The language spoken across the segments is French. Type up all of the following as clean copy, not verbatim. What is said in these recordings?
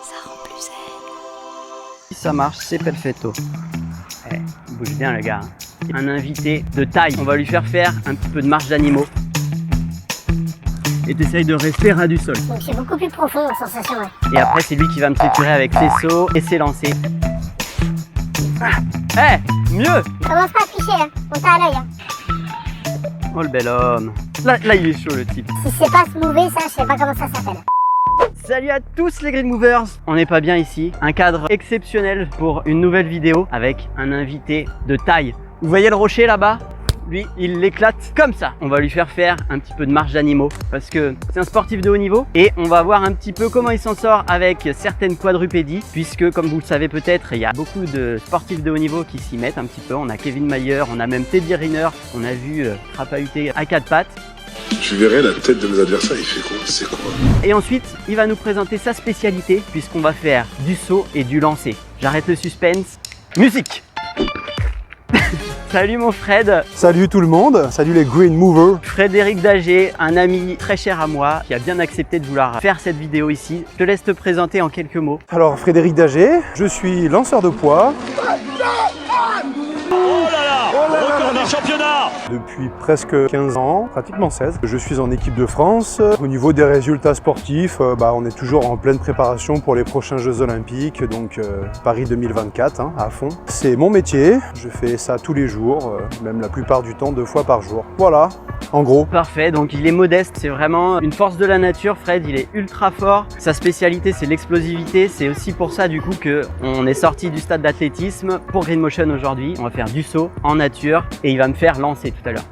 Ça rend plus zen. Ça marche, c'est perfetto. Eh, il bouge bien le gars. Un invité de taille. On va lui faire un petit peu de marche d'animaux. Et t'essayes de rester ras du sol. Donc c'est beaucoup plus profond en sensation, ouais. Et après c'est lui qui va me triturer avec ses sauts et ses lancers. Ah. Mieux. Commence pas à tricher, hein. On t'a à l'œil, hein. Oh le bel homme. Là il est chaud le type. Si c'est pas smoothé, ça, je sais pas comment ça s'appelle. Salut à tous les Green Movers. On n'est pas bien ici. Un cadre exceptionnel pour une nouvelle vidéo avec un invité de taille. Vous voyez le rocher là-bas? Lui, il l'éclate comme ça. On va lui faire un petit peu de marche d'animaux parce que c'est un sportif de haut niveau et on va voir un petit peu comment il s'en sort avec certaines quadrupédies puisque comme vous le savez peut-être, il y a beaucoup de sportifs de haut niveau qui s'y mettent un petit peu. On a Kevin Mayer, on a même Teddy Riner, on a vu crapahuter à quatre pattes. Je verrai la tête de mes adversaires, il fait quoi? C'est quoi? Et ensuite, il va nous présenter sa spécialité puisqu'on va faire du saut et du lancer. J'arrête le suspense. Musique. Salut mon Fred. Salut tout le monde, salut les Green Movers. Frédéric Dager, un ami très cher à moi qui a bien accepté de vouloir faire cette vidéo ici. Je te laisse te présenter en quelques mots. Alors Frédéric Dager, je suis lanceur de poids. Record des championnats. Depuis presque 15 ans, pratiquement 16. Je suis en équipe de France. Au niveau des résultats sportifs, on est toujours en pleine préparation pour les prochains Jeux Olympiques, donc Paris 2024, à fond. C'est mon métier, je fais ça tous les jours, même la plupart du temps, 2 fois par jour. Voilà, en gros. Parfait, donc il est modeste, c'est vraiment une force de la nature. Fred, il est ultra fort. Sa spécialité, c'est l'explosivité. C'est aussi pour ça du coup qu'on est sorti du stade d'athlétisme pour Green Motion aujourd'hui. On va faire du saut en nature et il va me faire lancer tout à l'heure.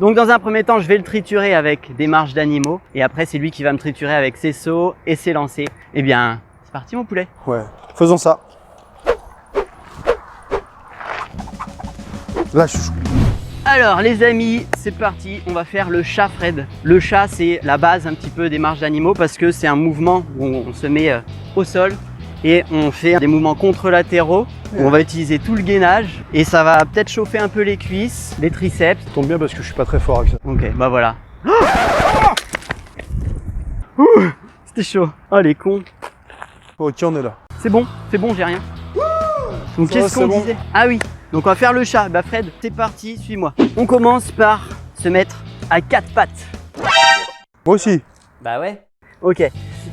Donc dans un premier temps, je vais le triturer avec des marches d'animaux et après c'est lui qui va me triturer avec ses sauts et ses lancers. Eh bien, c'est parti mon poulet. Ouais, faisons ça. Là, chouchou. Alors les amis, c'est parti, on va faire le chat Fred. Le chat, c'est la base un petit peu des marches d'animaux parce que c'est un mouvement où on se met au sol et on fait des mouvements contralatéraux. On va utiliser tout le gainage et ça va peut-être chauffer un peu les cuisses, les triceps. Ça tombe bien parce que je suis pas très fort avec ça. Ok, bah voilà. C'était chaud. Oh les cons. Ok, on est là. C'est bon, j'ai rien. Donc qu'est-ce qu'on disait? Ah oui, donc on va faire le chat. Bah Fred, c'est parti, suis-moi. On commence par se mettre à 4 pattes. Moi aussi. Bah ouais. Ok.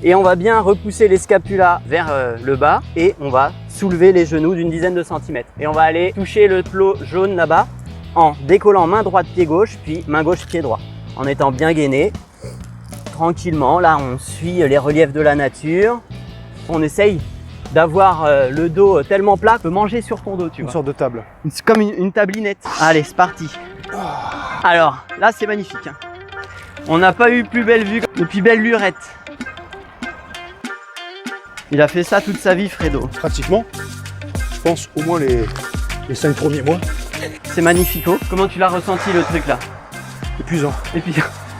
Et on va bien repousser les scapulas vers le bas et on va soulever les genoux d'une dizaine de centimètres. Et on va aller toucher le plot jaune là-bas en décollant main droite, pied gauche, puis main gauche, pied droit. En étant bien gainé, tranquillement. Là, on suit les reliefs de la nature. On essaye d'avoir le dos tellement plat qu'on peut manger sur ton dos, tu vois. Une sorte de table. C'est comme une tablinette. Allez, c'est parti. Alors, là, c'est magnifique. On n'a pas eu plus belle vue depuis belle lurette. Il a fait ça toute sa vie, Fredo. Pratiquement, je pense au moins les 5 premiers mois. C'est magnifico. Comment tu l'as ressenti le truc là? Épuisant. Et puis,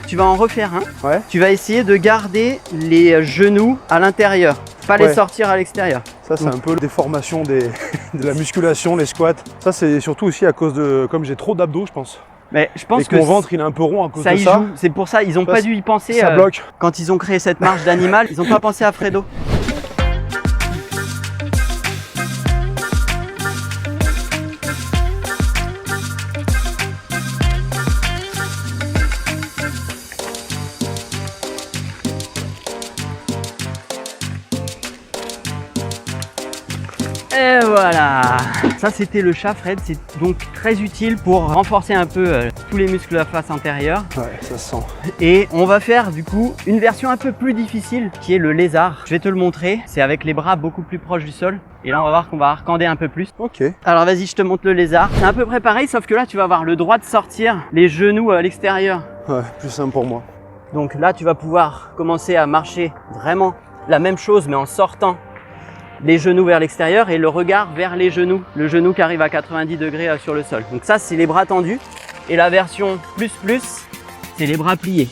tu vas en refaire un. Ouais. Tu vas essayer de garder les genoux à l'intérieur, pas les sortir à l'extérieur. Ça, c'est un peu la déformation de la musculation, les squats. Ça, c'est surtout aussi à cause de, comme j'ai trop d'abdos, je pense. Mais je pense et que mon ventre, il est un peu rond à cause de ça. Joue. C'est pour ça, ils n'ont pas dû y penser. Ça bloque. Quand ils ont créé cette marche d'animal, ils n'ont pas pensé à Fredo. Et voilà, ça c'était le chat Fred, c'est donc très utile pour renforcer un peu tous les muscles de la face intérieure. Ouais, ça se sent. Et on va faire du coup une version un peu plus difficile qui est le lézard. Je vais te le montrer, c'est avec les bras beaucoup plus proches du sol. Et là on va voir qu'on va arcander un peu plus. Ok. Alors vas-y, je te montre le lézard. C'est à peu près pareil, sauf que là tu vas avoir le droit de sortir les genoux à l'extérieur. Ouais, plus simple pour moi. Donc là tu vas pouvoir commencer à marcher vraiment la même chose mais en sortant les genoux vers l'extérieur et le regard vers les genoux. Le genou qui arrive à 90 degrés sur le sol. Donc ça, c'est les bras tendus. Et la version plus, c'est les bras pliés.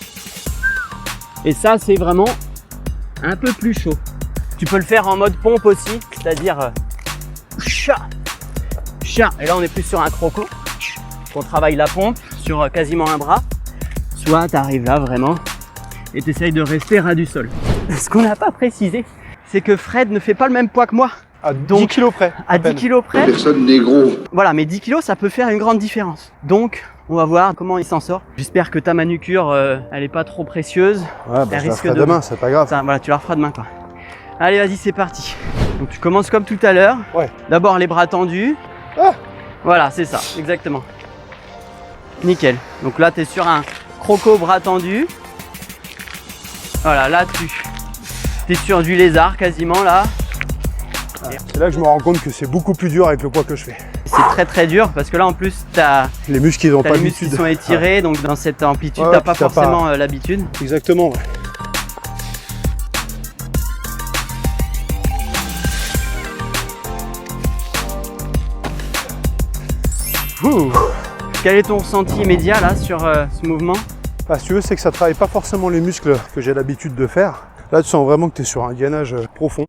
Et ça, c'est vraiment un peu plus chaud. Tu peux le faire en mode pompe aussi, c'est-à-dire chat, chat. Et là, on est plus sur un croco. On travaille la pompe sur quasiment un bras. Soit tu arrives là vraiment et tu essayes de rester ras du sol. Ce qu'on n'a pas précisé, c'est que Fred ne fait pas le même poids que moi. À 10 kilos près. À 10 kilos près. Personne n'est gros. Voilà, mais 10 kilos, ça peut faire une grande différence. Donc, on va voir comment il s'en sort. J'espère que ta manucure, elle est pas trop précieuse. Ouais, bah, Elle je la risque ferai de- demain, c'est pas grave. Ça, voilà, tu la referas demain, quoi. Allez, vas-y, c'est parti. Donc, tu commences comme tout à l'heure. Ouais. D'abord, les bras tendus. Ah. Voilà, c'est ça, exactement. Nickel. Donc là, tu es sur un croco bras tendu. Voilà, là, tu es sur du lézard quasiment, là. C'est là que je me rends compte que c'est beaucoup plus dur avec le poids que je fais. C'est très très dur parce que là, en plus, tu as Les muscles, ils n'ont pas les muscles qui l'habitude. sont étirés. Donc, dans cette amplitude, Ouais, tu n'as puis pas t'as forcément l'habitude. Exactement. Ouais. Ouh. Quel est ton ressenti immédiat là sur ce mouvement? Bah, si tu veux, c'est que ça travaille pas forcément les muscles que j'ai l'habitude de faire. Là, tu sens vraiment que tu es sur un gainage profond,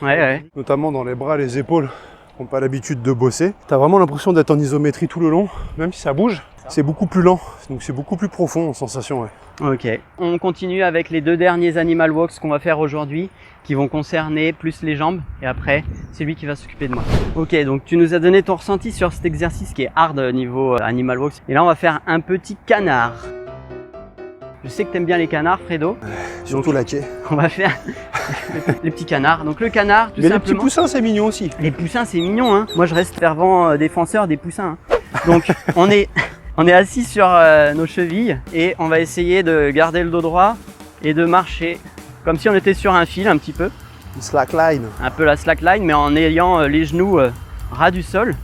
Ouais. notamment dans les bras, les épaules, qui n'ont pas l'habitude de bosser. Tu as vraiment l'impression d'être en isométrie tout le long, même si ça bouge. C'est beaucoup plus lent, donc c'est beaucoup plus profond en sensation. Ouais. Ok. On continue avec les 2 derniers Animal Walks qu'on va faire aujourd'hui, qui vont concerner plus les jambes, et après, c'est lui qui va s'occuper de moi. Ok, donc tu nous as donné ton ressenti sur cet exercice qui est hard niveau Animal Walks. Et là, on va faire un petit canard. Je sais que t'aimes bien les canards, Fredo. Surtout la quai. On va faire les petits canards. Donc le canard, tout Mais les petits simplement. poussins, c'est mignon aussi. Les poussins, c'est mignon, hein. Moi, je reste fervent défenseur des poussins. Hein. Donc, on est assis sur nos chevilles et on va essayer de garder le dos droit et de marcher comme si on était sur un fil un petit peu. Une slackline. Un peu la slackline, mais en ayant les genoux ras du sol.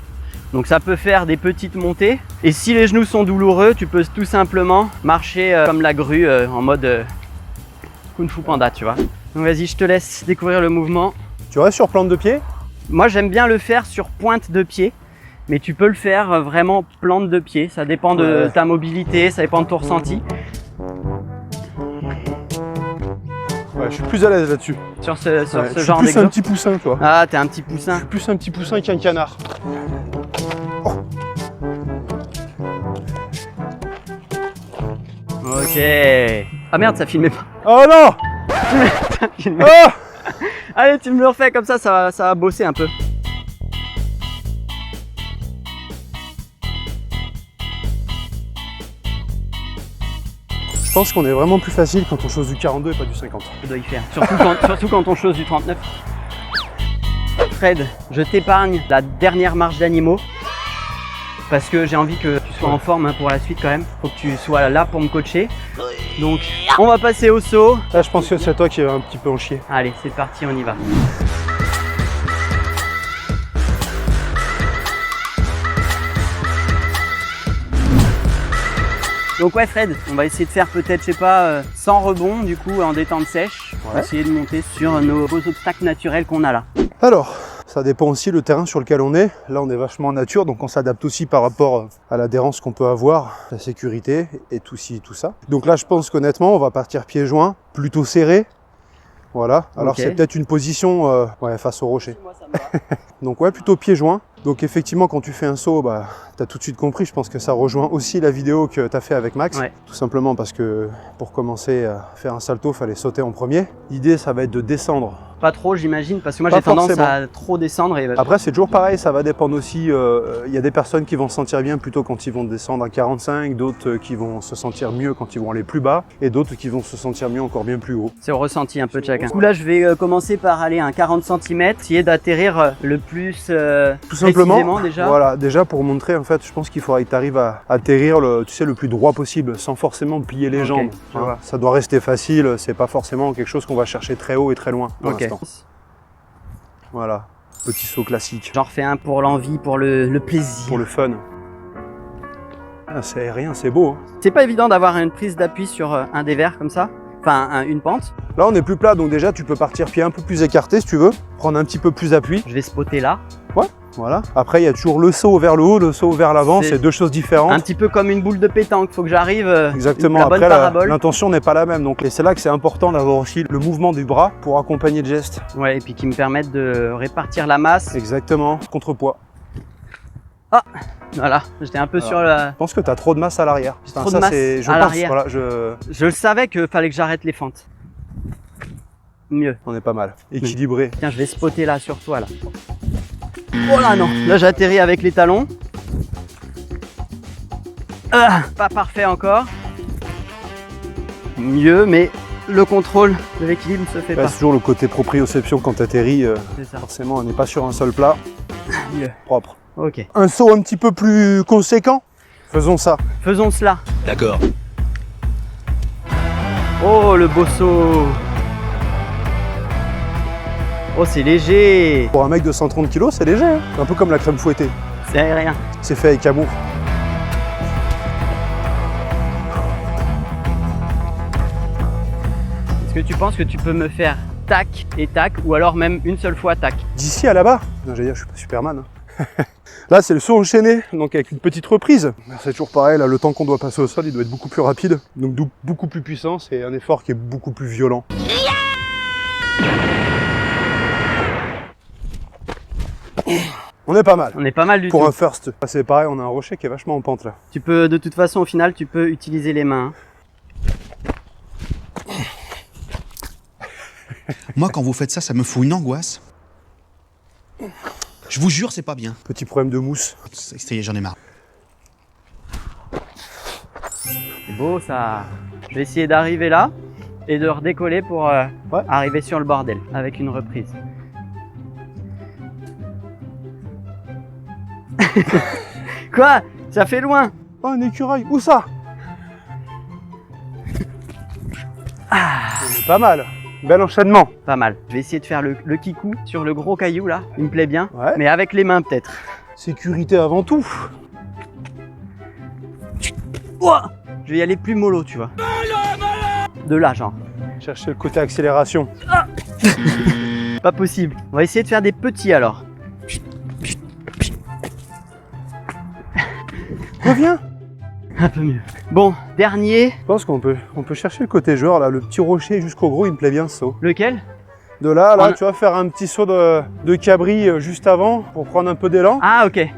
Donc ça peut faire des petites montées. Et si les genoux sont douloureux, tu peux tout simplement marcher comme la grue en mode Kung Fu Panda, tu vois. Donc vas-y, je te laisse découvrir le mouvement. Tu restes sur plante de pied? Moi, j'aime bien le faire sur pointe de pied. Mais tu peux le faire vraiment plante de pied. Ça dépend de Ouais. ta mobilité, ça dépend de ton ressenti. Ouais, je suis plus à l'aise là-dessus. Sur ce Ouais, je suis genre plus un d'exemple. petit poussin, toi. Ah, t'es un petit Je poussin. suis plus un petit poussin qu'un canard. Ok. Ah merde, ça filmait pas. Oh non! Ça filmait. Ah! Allez, tu me le refais comme ça va bosser un peu. Je pense qu'on est vraiment plus facile quand on chose du 42 et pas du 50. Ça doit y faire. Surtout quand on chose du 39. Fred, je t'épargne la dernière marche d'animaux. Parce que j'ai envie que tu sois en forme pour la suite quand même. Faut que tu sois là pour me coacher. Donc, on va passer au saut. Là, je pense que c'est toi qui es un petit peu en chier. Allez, c'est parti, on y va. Donc ouais Fred, on va essayer de faire peut-être, je sais pas, 100 rebonds du coup en détente sèche. On va Ouais. essayer de monter sur nos beaux obstacles naturels qu'on a là. Alors, ça dépend aussi le terrain sur lequel on est. Là, on est vachement en nature, donc on s'adapte aussi par rapport à l'adhérence qu'on peut avoir, la sécurité et tout ça. Donc là, je pense qu'honnêtement, on va partir pieds joints, plutôt serré. Voilà. Alors Ok. c'est peut-être une position face au rocher. Donc ouais, plutôt pieds joints. Donc effectivement, quand tu fais un saut, bah, tu as tout de suite compris, je pense que ça rejoint aussi la vidéo que tu as fait avec Max. Ouais. Tout simplement parce que pour commencer à faire un salto, il fallait sauter en premier. L'idée, ça va être de descendre. Pas trop j'imagine, parce que moi Pas j'ai tendance forcément. à trop descendre et Après, c'est toujours pareil, ça va dépendre aussi. Il y a des personnes qui vont se sentir bien plutôt quand ils vont descendre à 45, d'autres qui vont se sentir mieux quand ils vont aller plus bas, et d'autres qui vont se sentir mieux encore bien plus haut. c'est au ressenti un peu de chacun. Du coup là je vais commencer par aller à un 40 cm, essayer d'atterrir le plus Tout simplement, précisément déjà. voilà, déjà pour montrer, en fait, je pense qu'il faudrait que tu arrives à atterrir le plus droit possible, sans forcément plier les Ok, jambes. je Hein. vois. Ça doit rester facile, c'est pas forcément quelque chose qu'on va chercher très haut et très loin pour Ok. l'instant. Voilà, petit saut classique, J'en refais un pour l'envie, pour le plaisir. pour le fun. Ah, c'est aérien, c'est beau. Hein. C'est pas évident d'avoir une prise d'appui sur un des verres comme ça, enfin une pente. Là, on est plus plat, donc déjà, tu peux partir pied un peu plus écarté si tu veux, prendre un petit peu plus d'appui. Je vais spotter là. Voilà. Après, il y a toujours le saut vers le haut, le saut vers l'avant, C'est c'est deux choses différentes. Un petit peu comme une boule de pétanque, faut que j'arrive Exactement. la bonne Après, parabole. l'intention n'est pas la même. Donc, et c'est là que c'est important d'avoir aussi le mouvement du bras pour accompagner le geste. Ouais, et puis qui me permettent de répartir la masse. Exactement. Contrepoids. Ah, voilà, j'étais un peu sur la... Je pense que tu as trop de masse à l'arrière. J'ai trop de masse à l'arrière. Voilà, Je le savais qu'il fallait que j'arrête les fentes. Mieux. on est pas mal. Équilibré. Tiens, je vais spotter là sur toi là. Oh là non, là j'atterris avec les talons. Ah, pas parfait encore. Mieux, mais le contrôle de l'équilibre ne se fait Ouais, pas. c'est toujours le côté proprioception quand tu atterris. C'est ça. Forcément, on n'est pas sur un sol plat. Mieux. Propre. Ok. Un saut un petit peu plus conséquent. Faisons ça. Faisons cela. D'accord. Oh, le beau saut. Oh, c'est léger. Pour un mec de 130 kg, c'est léger. Hein, un peu comme la crème fouettée. C'est aérien. C'est fait avec amour. Est-ce que tu penses que tu peux me faire tac et tac, ou alors même une seule fois tac? D'ici à là-bas, non, j'allais dire, je suis pas Superman. Hein. Là, c'est le saut enchaîné, donc avec une petite reprise. C'est toujours pareil, là, le temps qu'on doit passer au sol, il doit être beaucoup plus rapide, donc beaucoup plus puissant, c'est un effort qui est beaucoup plus violent. On est pas mal. On est pas mal du Pour tout. un first. Là, c'est pareil, on a un rocher qui est vachement en pente là. Tu peux, de toute façon, au final, tu peux utiliser les mains. Moi, quand vous faites ça, ça me fout une angoisse. Je vous jure, c'est pas bien. Petit problème de mousse. Ça y est, j'en ai marre. C'est beau ça. Je vais essayer d'arriver là et de redécoller pour arriver sur le bordel avec une reprise. Quoi? Ça fait loin. Oh, un écureuil, où ça? On est pas mal. Bel enchaînement. Pas mal. Je vais essayer de faire le kikou sur le gros caillou là. Il me plaît bien. Ouais. Mais avec les mains peut-être. Sécurité avant tout. Ouah, je vais y aller plus mollo, tu vois. De là, genre. Chercher le côté accélération. Pas possible. On va essayer de faire des petits alors. Reviens. Un peu mieux. Bon, dernier. Je pense qu'on peut chercher le côté joueur là, le petit rocher jusqu'au gros, il me plaît bien ce saut. Lequel? De là, tu vas faire un petit saut de cabri juste avant pour prendre un peu d'élan. Ah, ok.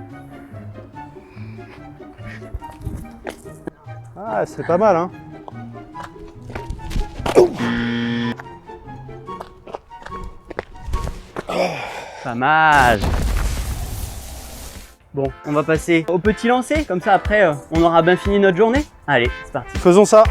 Ah, c'est pas mal, hein. Pas mal. Bon, on va passer au petit lancer. Comme ça, après, on aura bien fini notre journée. Allez, c'est parti. Faisons ça.